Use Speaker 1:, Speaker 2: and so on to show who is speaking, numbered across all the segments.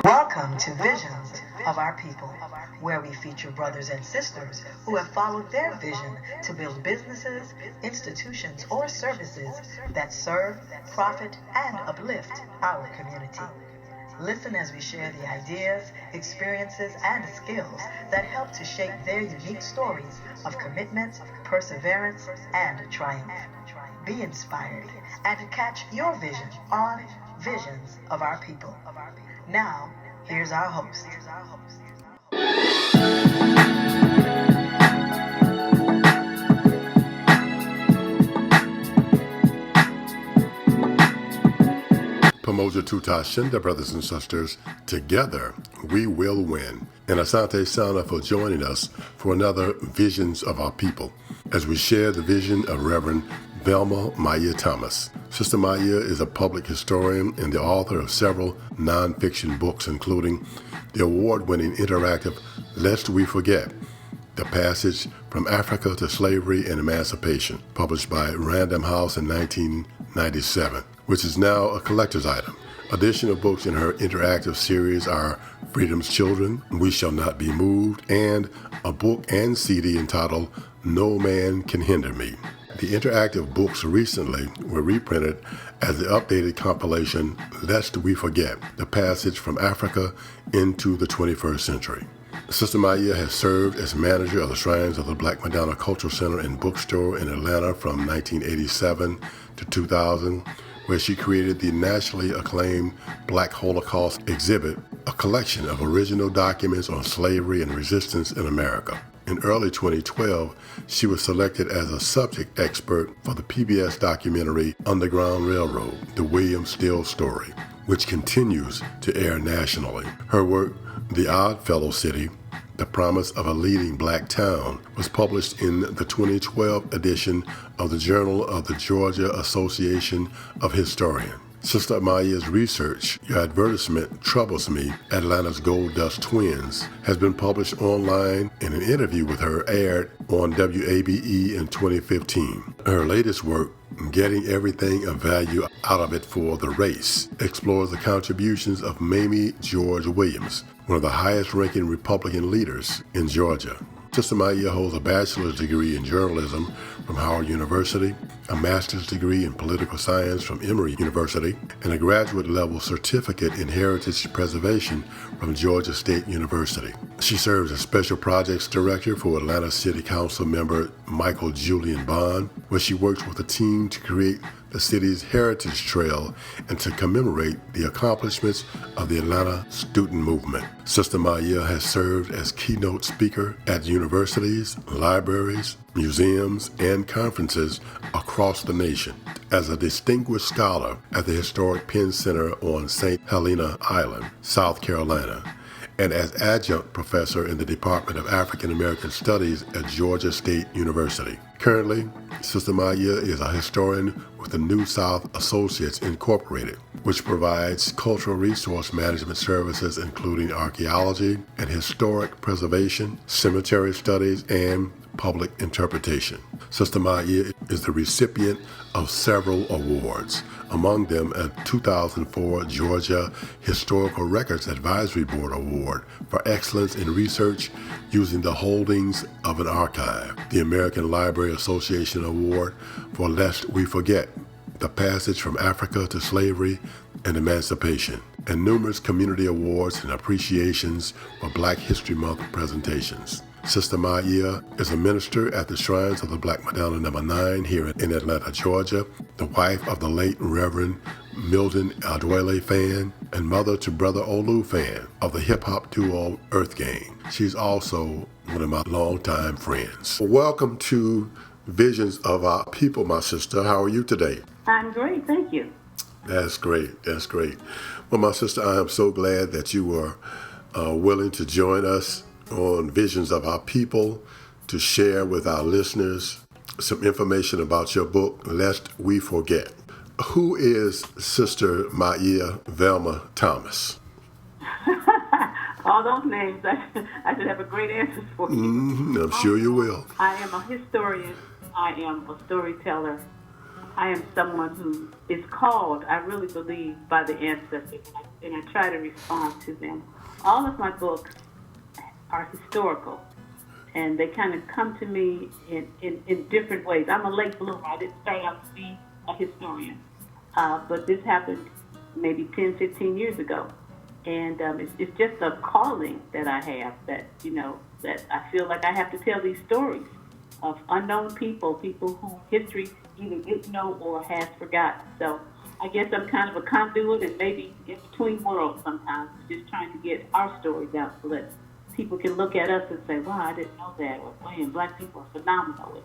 Speaker 1: Welcome to Visions of Our People, where we feature brothers and sisters who have followed their vision to build businesses, institutions, or services that serve, profit, and uplift our community. Listen as we share the ideas, experiences, and skills that help to shape their unique stories of commitment, perseverance, and triumph. Be inspired and catch your vision on Visions of Our People. Now, here's our host.
Speaker 2: Pamoja Tutashinda, brothers and sisters, together we will win. And Asante Sana for joining us for another Visions of Our People as we share the vision of Reverend Velma Maia Thomas. Sister Maia is a public historian and the author of several nonfiction books, including the award-winning interactive Lest We Forget, The Passage from Africa to Slavery and Emancipation, published by Random House in 1997, which is now a collector's item. Additional books in her interactive series are Freedom's Children, We Shall Not Be Moved, and a book and CD entitled No Man Can Hinder Me. The interactive books recently were reprinted as the updated compilation Lest We Forget, The Passage from Africa into the 21st Century. Sister Maia has served as manager of the Shrines of the Black Madonna Cultural Center and Bookstore in Atlanta from 1987 to 2000, where she created the nationally acclaimed Black Holocaust exhibit, a collection of original documents on slavery and resistance in America. In early 2012, she was selected as a subject expert for the PBS documentary Underground Railroad, The William Still Story, which continues to air nationally. Her work, The Odd Fellow City, The Promise of a Leading Black Town, was published in the 2012 edition of the Journal of the Georgia Association of Historians. Sister Maia's research, Your Advertisement Troubles Me, Atlanta's Gold Dust Twins, has been published online, and an interview with her aired on WABE in 2015. Her latest work, Getting Everything of Value Out of It for the Race, explores the contributions of Mamie George Williams, one of the highest-ranking Republican leaders in Georgia. Sister Maia holds a bachelor's degree in journalism from Howard University, a master's degree in political science from Emory University, and a graduate-level certificate in heritage preservation from Georgia State University. She serves as Special Projects Director for Atlanta City Council member Michael Julian Bond, where she works with a team to create the city's Heritage Trail and to commemorate the accomplishments of the Atlanta student movement. Sister Maia has served as keynote speaker at universities, libraries, museums, and conferences across the nation, as a distinguished scholar at the historic Penn Center on St. Helena Island, South Carolina, and as adjunct professor in the Department of African American Studies at Georgia State University. Currently, Sister Maia is a historian with the New South Associates Incorporated, which provides cultural resource management services including archaeology and historic preservation, cemetery studies, and public interpretation. Sister Maia is the recipient of several awards, among them a 2004 Georgia Historical Records Advisory Board Award for excellence in research using the holdings of an archive, the American Library Association Award for Lest We Forget, The Passage from Africa to Slavery and Emancipation, and numerous community awards and appreciations for Black History Month presentations. Sister Maia is a minister at the Shrines of the Black Madonna No. 9 here in Atlanta, Georgia, the wife of the late Reverend Milton Adwele Fan, and mother to Brother Olu Fan of the hip-hop duo Earth Gang. She's also one of my longtime friends. Welcome to Visions of Our People, my sister. How are you today?
Speaker 3: I'm great, thank you.
Speaker 2: That's great, that's great. Well, my sister, I am so glad that you were willing to join us on Visions of Our People to share with our listeners some information about your book, Lest We Forget. Who is Sister Maia Velma Thomas?
Speaker 3: All those names, I should have a great answer for you.
Speaker 2: I'm sure you will.
Speaker 3: I am a historian. I am a storyteller. I am someone who is called, I really believe, by the ancestors. and I try to respond to them. All of my books are historical, and they kind of come to me in different ways. I'm a late bloomer. I didn't start out to be a historian, but this happened maybe 10, 15 years ago. And it's just a calling that I have, that, that I feel like I have to tell these stories of unknown people who history either didn't know or has forgotten. So I guess I'm kind of a conduit and maybe in between worlds sometimes, just trying to get our stories out so that people can look at us and say, wow, I didn't know that, or man, Black people are phenomenal. And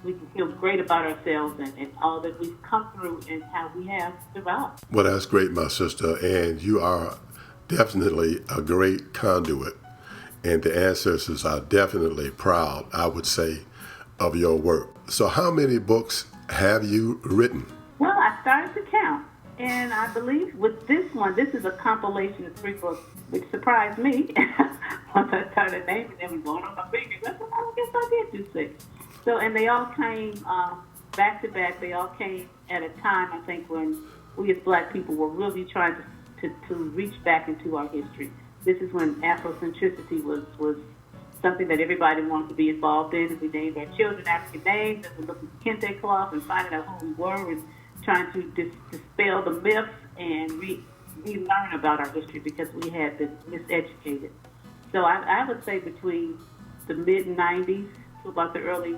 Speaker 3: we can feel great about ourselves and all that we've come through and how we have survived.
Speaker 2: Well, that's great, my sister, and you are definitely a great conduit, and the ancestors are definitely proud, I would say, of your work. So how many books have you written?
Speaker 3: Well, I started to count, and I believe with this one, this is a compilation of 3 books, which surprised me. Once I started naming them and going on my fingers, I thought, I guess I did do 6. So, and they all came back to back. They all came at a time, I think, when we as Black people were really trying to reach back into our history. This is when Afrocentricity was something that everybody wanted to be involved in, and we named our children African names, and we looked at the kente cloth and finding out who we were and trying to dispel the myths and relearn about our history because we had been miseducated. So I would say between the mid-'90s to about the early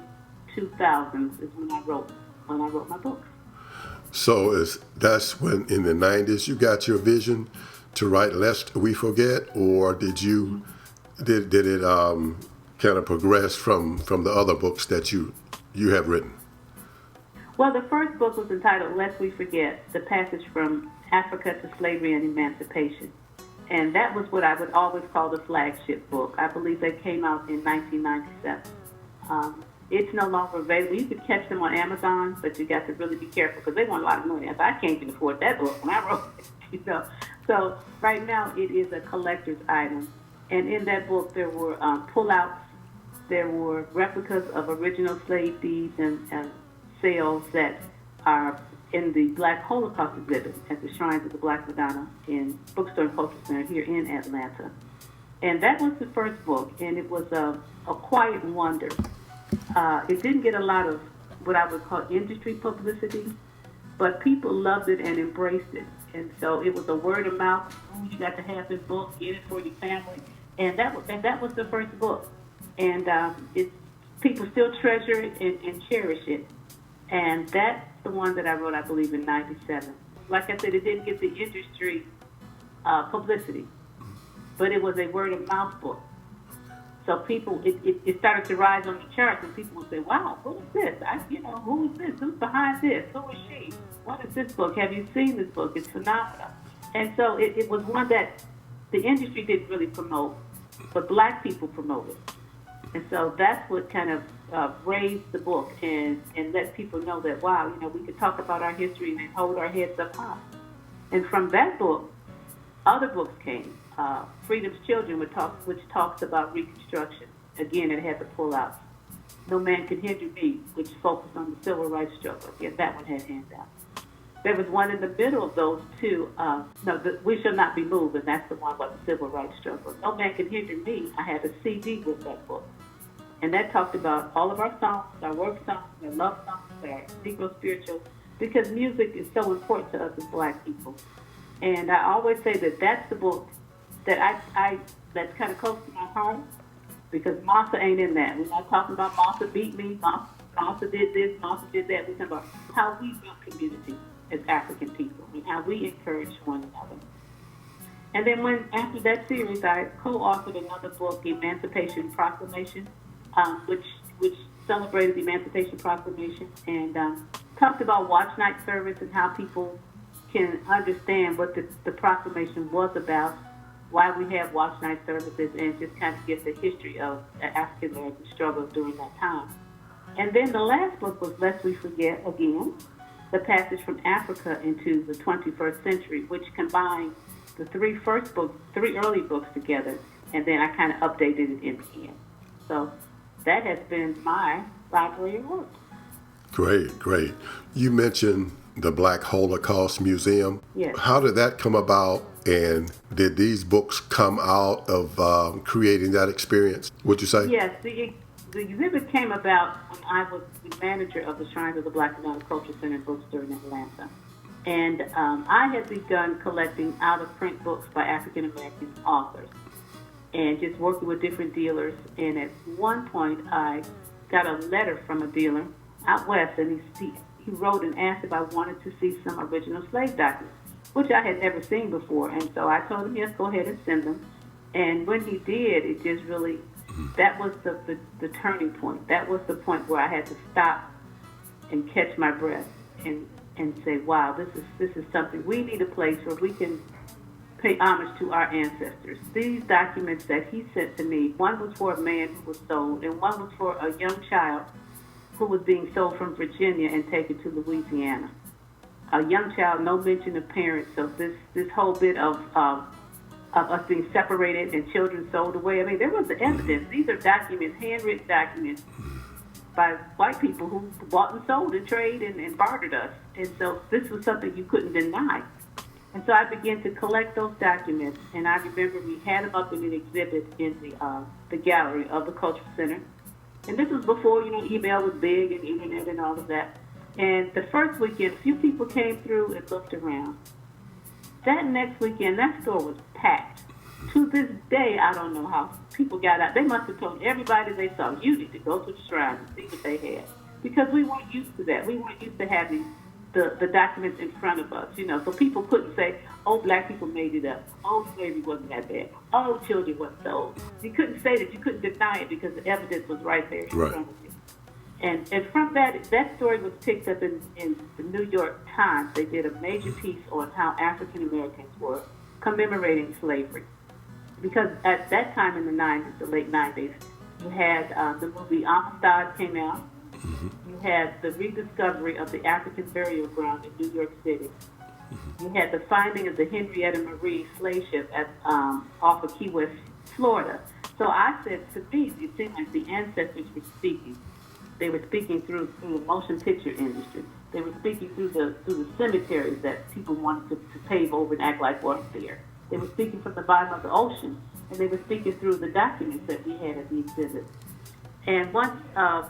Speaker 3: 2000s is when I wrote my books.
Speaker 2: So that's when in the 90s you got your vision to write Lest We Forget, or did it kind of progress from the other books that you have written?
Speaker 3: Well, the first book was entitled Lest We Forget, The Passage from Africa to Slavery and Emancipation. And that was what I would always call the flagship book. I believe that came out in 1997. It's no longer available. You could catch them on Amazon, but you got to really be careful because they want a lot of money. I can't even afford that book when I wrote it. So right now it is a collector's item. And in that book there were pullouts, there were replicas of original slave deeds and sales that are in the Black Holocaust exhibit at the Shrines of the Black Madonna in Bookstore and Cultural Center here in Atlanta. And that was the first book, and it was a quiet wonder. It didn't get a lot of what I would call industry publicity, but people loved it and embraced it. And so it was a word of mouth. Oh, you got to have this book, get it for your family. And that was the first book. And people still treasure it and cherish it. And that's the one that I wrote, I believe, in 97. Like I said, it didn't get the industry publicity, but it was a word of mouth book. So people, it started to rise on the charts, and people would say, "Wow, what is this? Who is this? Who's behind this? Who is she? What is this book? Have you seen this book? It's phenomenal." And so it was one that the industry didn't really promote, but Black people promoted. And so that's what kind of raised the book and let people know that, wow, we could talk about our history and hold our heads up high. And from that book, other books came. Freedom's Children, which talks about Reconstruction. Again, it had the pullouts. No Man Can Hinder Me, which focused on the civil rights struggle. Again, that one had handouts. There was one in the middle of those two. We Shall Not Be Moved, and that's the one about the civil rights struggle. No Man Can Hinder Me, I had a CD with that book. And that talked about all of our songs, our work songs, our love songs, our Negro spiritual, because music is so important to us as Black people. And I always say that that's the book that that's kind of close to my heart, because Massa ain't in that. We're not talking about Massa beat me, Massa did this, Massa did that. We're talking about how we build community as African people and how we encourage one another. And then after that series, I co-authored another book, Emancipation Proclamation, which celebrated the Emancipation Proclamation and talked about watch night service and how people can understand what the proclamation was about, why we have watch night services, and just kind of get the history of the African American struggle during that time. And then the last book was Lest We Forget, again, The Passage from Africa into the 21st Century, which combined the three early books together, and then I kind of updated it in the end. So that has been my library of work.
Speaker 2: Great. You mentioned the Black Holocaust Museum.
Speaker 3: Yes.
Speaker 2: How did that come about, And did these books come out of creating that experience, would you say?
Speaker 3: Yes, the exhibit came about when I was the manager of the Shrines of the Black Cultural Center bookstore in Atlanta. And I had begun collecting out-of-print books by African-American authors and just working with different dealers. And at one point, I got a letter from a dealer out west, and he wrote and asked if I wanted to see some original slave documents, which I had never seen before. And so I told him, yes, go ahead and send them. And when he did, it just really, that was the turning point. That was the point where I had to stop and catch my breath and say, wow, this is something. We need a place where we can pay homage to our ancestors. These documents that he sent to me, one was for a man who was sold, and one was for a young child who was being sold from Virginia and taken to Louisiana. A young child, no mention of parents. So this whole bit of us being separated and children sold away. I mean, there was the evidence. These are documents, handwritten documents by white people who bought and sold and traded and bartered us. And so this was something you couldn't deny. And so I began to collect those documents, and I remember we had them up in an exhibit in the gallery of the Cultural Center. And this was before, email was big and internet and all of that. And the first weekend, a few people came through and looked around. That next weekend, that store was packed. To this day, I don't know how people got out. They must have told everybody they saw, you need to go to the shrine and see what they had. Because we weren't used to that. We weren't used to having the documents in front of us, so people couldn't say, oh, black people made it up. Oh, slavery wasn't that bad. Oh, children weren't sold. You couldn't say that. You couldn't deny it because the evidence was right there in front of you. And from that story was picked up in the New York Times. They did a major piece on how African Americans were commemorating slavery. Because at that time in the 90s, the late 90s, you had the movie Amistad came out. You had the rediscovery of the African burial ground in New York City. You had the finding of the Henrietta Marie slave ship off of Key West, Florida. So I said to me, it seemed like the ancestors were speaking. They were speaking through the motion picture industry. They were speaking through the cemeteries that people wanted to pave over and act like weren't there. They were speaking from the bottom of the ocean, and they were speaking through the documents that we had at the exhibit. And once a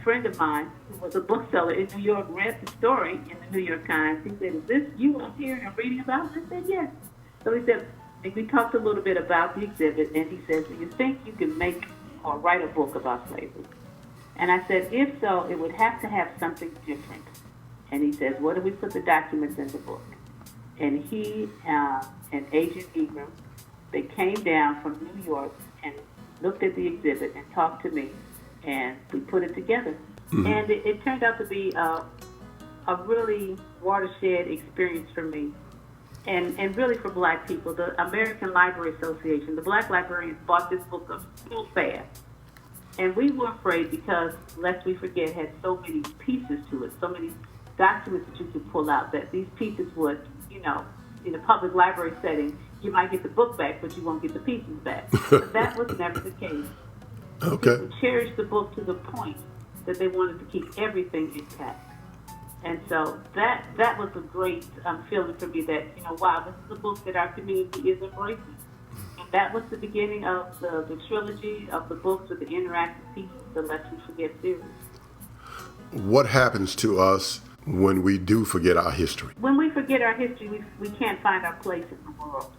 Speaker 3: friend of mine, who was a bookseller in New York, read the story in the New York Times. He said, is this you up here and reading about it? I said, yes. So he said, and we talked a little bit about the exhibit, and he says, do you think you can make or write a book about slavery? And I said, if so, it would have to have something different. And he says, what if we put the documents in the book? And he and Agent Ingram, they came down from New York and looked at the exhibit and talked to me, and we put it together. And it turned out to be a really watershed experience for me, and really for black people. The American Library Association, the black librarians bought this book up so fast. And we were afraid because, lest we forget, had so many pieces to it, so many documents that you could pull out, that these pieces would, in a public library setting, you might get the book back, but you won't get the pieces back. But that was never the case.
Speaker 2: Okay.
Speaker 3: People cherished the book to the point that they wanted to keep everything intact. And so that was a great feeling for me that, wow, this is a book that our community is embracing. And that was the beginning of the trilogy of the books with the interactive pieces, the Lest We Forget series.
Speaker 2: What happens to us when we do forget our history?
Speaker 3: When we forget our history, we can't find our place in the world.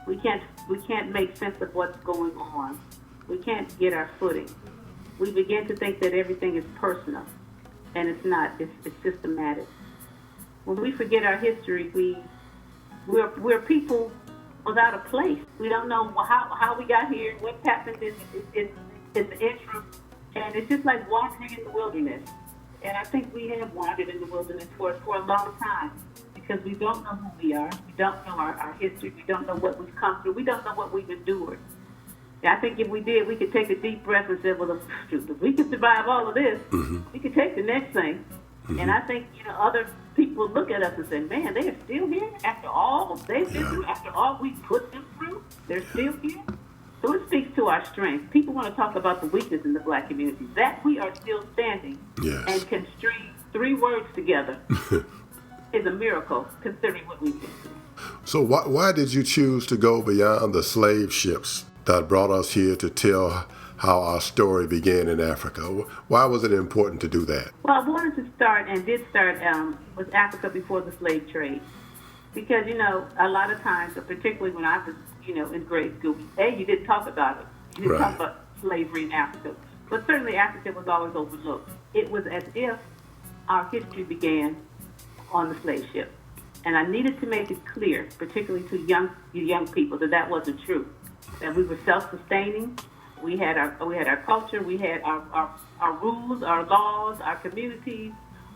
Speaker 3: We can't make sense of what's going on. We can't get our footing. We begin to think that everything is personal, and it's not. It's systematic. When we forget our history, we're people without a place. We don't know how we got here, what's happened in the interim, and it's just like wandering in the wilderness. And I think we have wandered in the wilderness for a long time because we don't know who we are. We don't know our history. We don't know what we've come through. We don't know what we've endured. And I think if we did, we could take a deep breath and say, well, if we could survive all of this, we could take the next thing. And I think, other people look at us and say, man, they are still here after all they've been through, after all we put them through, they're still here. So it speaks to our strength. People want to talk about the weakness in the black community. That we are still standing and can string 3 words together is a miracle, considering what we've been through.
Speaker 2: So why did you choose to go beyond the slave ships that brought us here to tell how our story began in Africa? Why was it important to do that?
Speaker 3: Well, I wanted to start and did start with Africa before the slave trade. Because, a lot of times, particularly when I was, in grade school, you didn't talk about it. You didn't talk about slavery in Africa. But certainly Africa was always overlooked. It was as if our history began on the slave ship. And I needed to make it clear, particularly to young people, that wasn't true. That we were self-sustaining. We had our culture. We had our rules, our laws, our communities,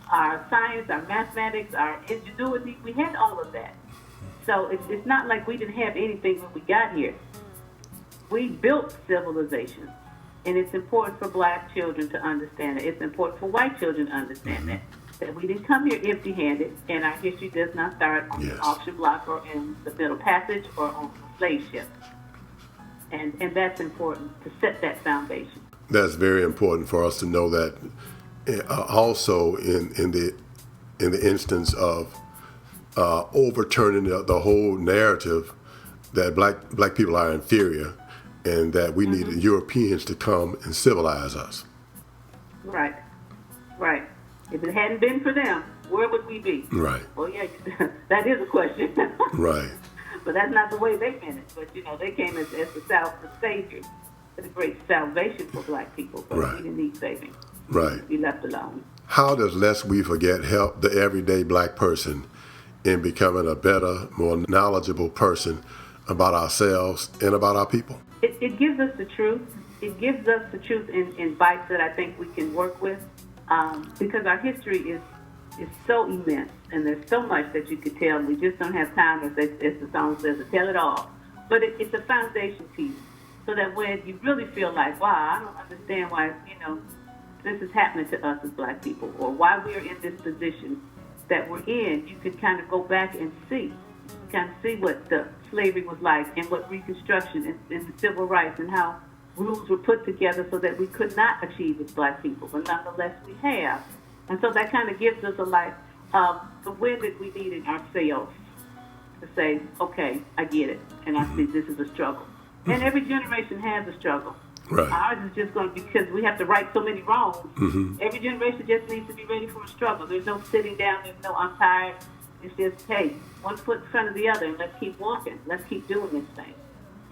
Speaker 3: our science, our mathematics, our ingenuity. We had all of that. So it's not like we didn't have anything when we got here. We built civilization. And it's important for black children to understand it. It's important for white children to understand that we didn't come here empty-handed, and our history does not start on the auction block or in the Middle Passage or on the slave ship. And that's important to set that foundation.
Speaker 2: That's very important for us to know that. Also, in the instance of overturning the whole narrative that black people are inferior, and that we needed Europeans to come and civilize us.
Speaker 3: Right. If it hadn't been for them, where would we be?
Speaker 2: Right.
Speaker 3: Well, yeah, that is a question.
Speaker 2: Right.
Speaker 3: But that's not the way they meant it. But, they came as the savior, the great salvation for black people. But we didn't need saving.
Speaker 2: Right.
Speaker 3: Be left alone.
Speaker 2: How does Lest We Forget help the everyday black person in becoming a better, more knowledgeable person about ourselves and about our people?
Speaker 3: It gives us the truth. It gives us the truth in bites that I think we can work with, because our history is so immense, and there's so much that you could tell. We just don't have time, as the song says, to tell it all. But it's a foundation piece, so that when you really feel like, wow, I don't understand why, this is happening to us as black people, or why we're in this position that we're in, you can kind of go back and see what the slavery was like, and what Reconstruction and the civil rights, and how rules were put together so that we could not achieve as black people, but nonetheless we have. And so that kind of gives us the wind that we need in our sails to say, okay, I get it, and I see this is a struggle. And every generation has a struggle.
Speaker 2: Right.
Speaker 3: Ours is just going to be, because we have to right so many wrongs. Every generation just needs to be ready for a struggle. There's no sitting down, there's no I'm tired. It's just, hey, one foot in front of the other, and let's keep walking. Let's keep doing this thing.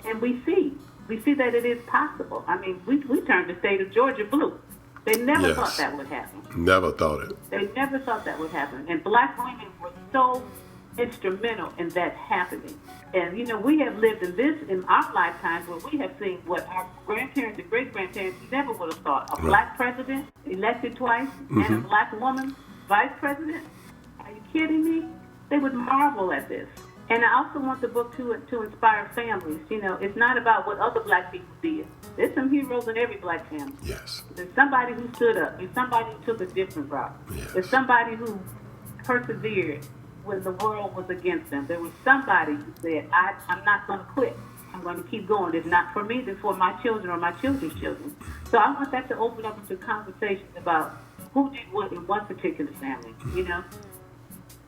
Speaker 3: And we see that it is possible. I mean, we turned the state of Georgia blue. They never thought that would happen.
Speaker 2: Never thought it.
Speaker 3: They never thought that would happen. And black women were so instrumental in that happening. And, we have lived in our lifetimes where we have seen what our grandparents and great-grandparents never would have thought. A black president elected twice, and a black woman vice president. Are you kidding me? They would marvel at this. And I also want the book to inspire families. It's not about what other black people did. There's some heroes in every black family.
Speaker 2: Yes.
Speaker 3: There's somebody who stood up. There's somebody who took a different route.
Speaker 2: Yes.
Speaker 3: There's somebody who persevered when the world was against them. There was somebody who said, I'm not going to quit. I'm going to keep going. If not for me, then for my children or my children's children. So I want that to open up into conversations about who did what in one particular family,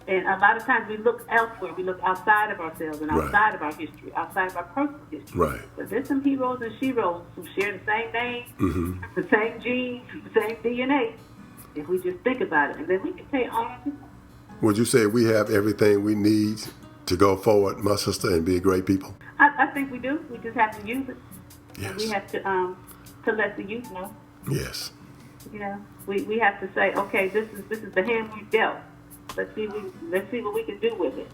Speaker 3: And a lot of times we look elsewhere. We look outside of ourselves and outside of our history, outside of our personal history.
Speaker 2: Right.
Speaker 3: But there's some heroes and sheroes who share the same name, the same genes, the same DNA, if we just think about it. And then we can take honor to them.
Speaker 2: Would you say we have everything we need to go forward, my sister, and be great people?
Speaker 3: I think we do. We just have to use it.
Speaker 2: Yes.
Speaker 3: And we have to let the youth know.
Speaker 2: Yes.
Speaker 3: We have to say, okay, this is the hand we dealt. Let's see what we can do with it,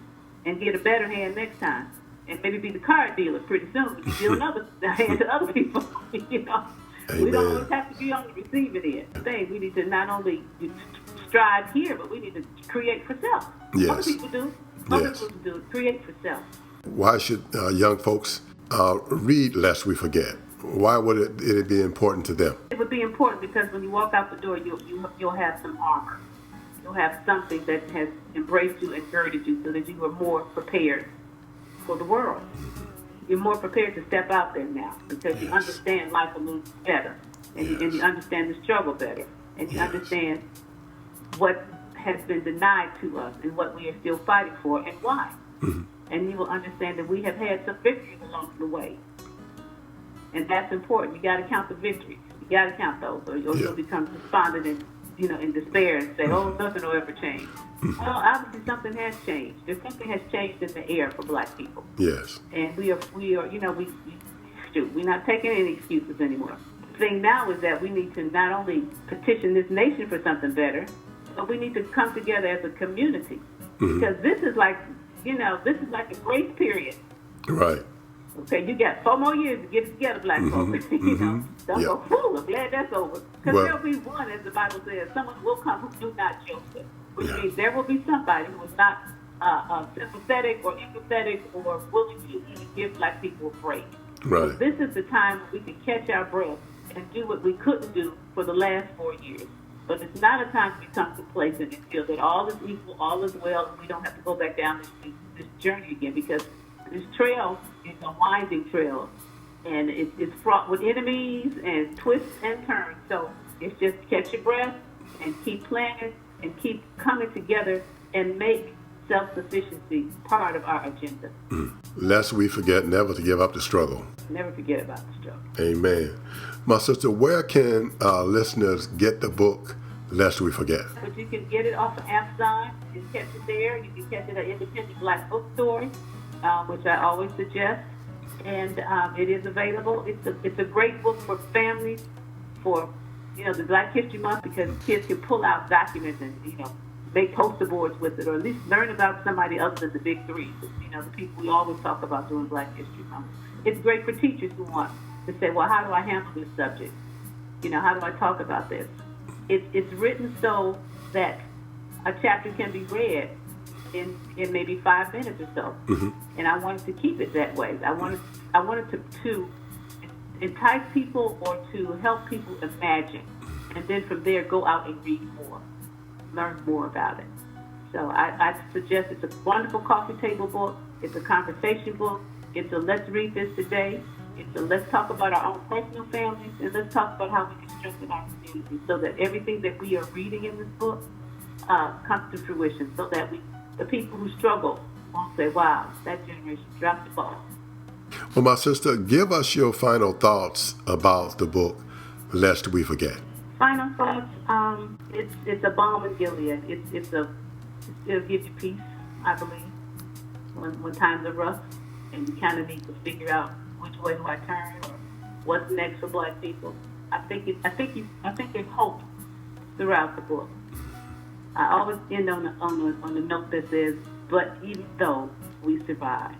Speaker 3: and get a better hand next time, and maybe be the card dealer pretty soon. We can deal another hand to other people.
Speaker 2: Amen.
Speaker 3: We don't always have to be on the receiving end. We need to not only strive here, but we need to create for self.
Speaker 2: Yes.
Speaker 3: Other people do. Other people do. Create for self.
Speaker 2: Why should young folks read Lest We Forget? Why would it be important to them?
Speaker 3: It would be important because when you walk out the door, you'll have some armor. You'll have something that has embraced you and girded you so that you are more prepared for the world. You're more prepared to step out there now because you understand life a little better, and you understand the struggle better, and you understand what has been denied to us and what we are still fighting for and why. and you will understand that we have had some victories along the way. And that's important. You got to count the victories. You got to count those, or you'll become despondent and, in despair and say, "Oh, nothing will ever change." Well, obviously something has changed. There's something has changed in the air for Black people.
Speaker 2: Yes.
Speaker 3: And we're not taking any excuses anymore. The thing now is that we need to not only petition this nation for something better, but we need to come together as a community, because this is like a grace period.
Speaker 2: Right.
Speaker 3: Okay, you got 4 more years to get it together, Black folks. Don't go, "Whew, I'm glad that's over." Because there'll be one, as the Bible says, someone will come who do not Joseph, which means there will be somebody who is not sympathetic or empathetic or willing to even give Black people a break.
Speaker 2: Right.
Speaker 3: So this is the time when we can catch our breath and do what we couldn't do for the last 4 years. But it's not a time to become complacent and feel that all is equal, all is well, and we don't have to go back down this journey again, because this trail is a winding trail, and it's fraught with enemies and twists and turns. So it's just catch your breath and keep planning and keep coming together and make self-sufficiency part of our agenda.
Speaker 2: Lest we forget never to give up the struggle.
Speaker 3: Never forget about the struggle.
Speaker 2: Amen. My sister, where can our listeners get the book, Lest We Forget?
Speaker 3: But you can get it off of Amazon. You can catch it there. You can catch it at independent Black bookstores, which I always suggest. And it is available. It's a great book for families, for the Black History Month, because kids can pull out documents and make poster boards with it, or at least learn about somebody other than the big three. The people we always talk about during Black History Month. It's great for teachers who want to say, well, how do I handle this subject? How do I talk about this? It's written so that a chapter can be read in maybe 5 minutes or so. And I wanted to keep it that way. I wanted to entice people or to help people imagine, and then from there go out and read more, learn more about it. So I suggest it's a wonderful coffee table book. It's a conversation book. It's a let's read this today. It's a let's talk about our own personal families, and let's talk about how we can strengthen our community, so that everything that we are reading in this book comes to fruition, so that the people who struggle won't say, wow, that generation dropped the ball.
Speaker 2: Well, my sister, give us your final thoughts about the book, Lest We Forget.
Speaker 3: Final thoughts, it's a balm in Gilead. It'll give you peace, I believe, when times are rough and you kind of need to figure out which way do I turn or what's next for Black people. I think there's hope throughout the book. I always end on the note that says, "But even though we survived,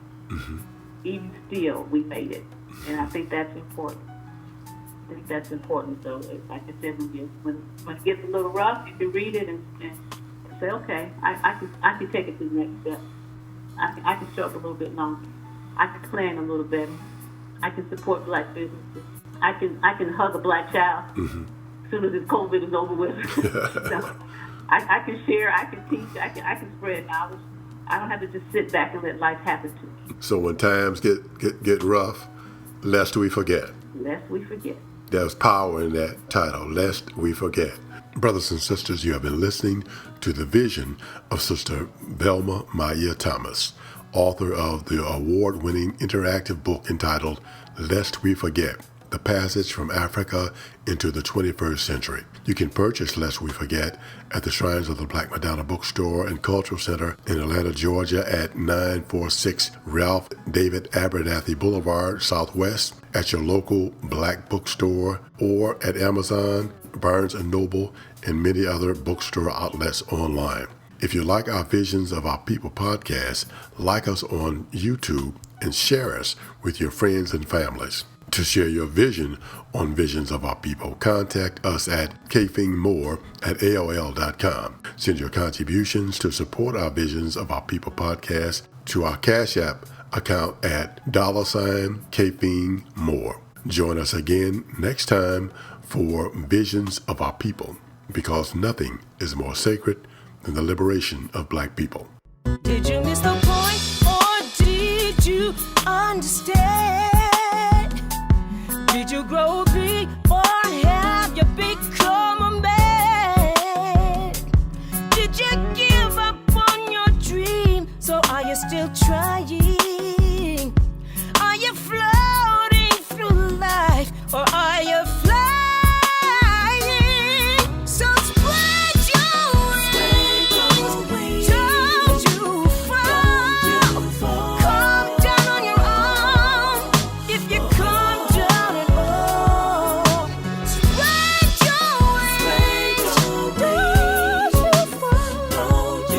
Speaker 3: even still we made it," and I think that's important. So, like I said, when it gets a little rough, you can read it and say, "Okay, I can take it to the next step. I can show up a little bit longer. I can plan a little better. I can support Black businesses. I can hug a Black child as soon as this COVID is over with." So I can share. I can teach. I can spread knowledge. I don't have to just sit back and let life happen to me.
Speaker 2: So when times get rough, lest we forget.
Speaker 3: Lest we forget.
Speaker 2: There's power in that title, Lest We Forget. Brothers and sisters, you have been listening to the vision of Sister Velma Maia Thomas, author of the award-winning interactive book entitled Lest We Forget, The Passage from Africa into the 21st Century. You can purchase Lest We Forget at the Shrines of the Black Madonna Bookstore and Cultural Center in Atlanta, Georgia at 946 Ralph David Abernathy Boulevard, Southwest, at your local Black bookstore, or at Amazon, Barnes & Noble, and many other bookstore outlets online. If you like our Visions of Our People podcast, like us on YouTube and share us with your friends and families. To share your vision on Visions of Our People, contact us at Kefing Moor at AOL.com. Send your contributions to support our Visions of Our People podcast to our Cash App account at $Kefing Moor. Join us again next time for Visions of Our People, because nothing is more sacred than the liberation of Black people.
Speaker 4: Did you miss the point, or did you understand? Did you grow big, or have you become a man? Did you give up on your dream So are you still trying? Are you floating through life, or are you flying? So spread your wings, don't you fall. Come down on your own if you come down at all. Spread your wings, don't you fall. Don't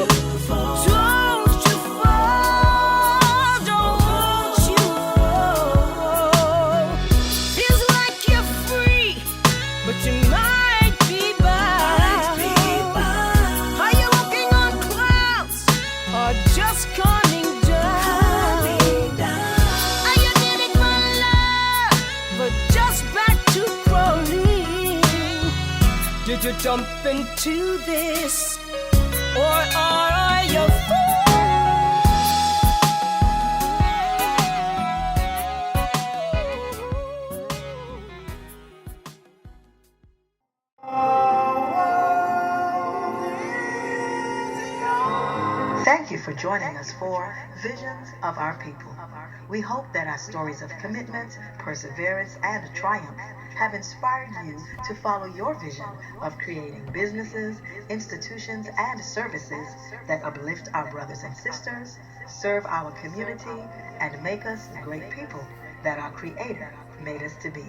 Speaker 4: you fall, don't you fall. Feels like you're free, but you might be bound. Are you walking on clouds or just coming down? Are you needing my love, but just back to crawling? Did you jump into this, or are you free?
Speaker 1: Thank you for joining us for Visions of Our People. We hope that our stories of commitment, perseverance, and triumph have inspired you to follow your vision of creating businesses, institutions, and services that uplift our brothers and sisters, serve our community, and make us the great people that our Creator made us to be.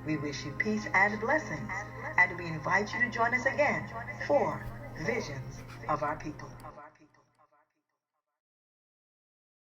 Speaker 1: We wish you peace and blessings, and we invite you to join us again for Visions of Our People.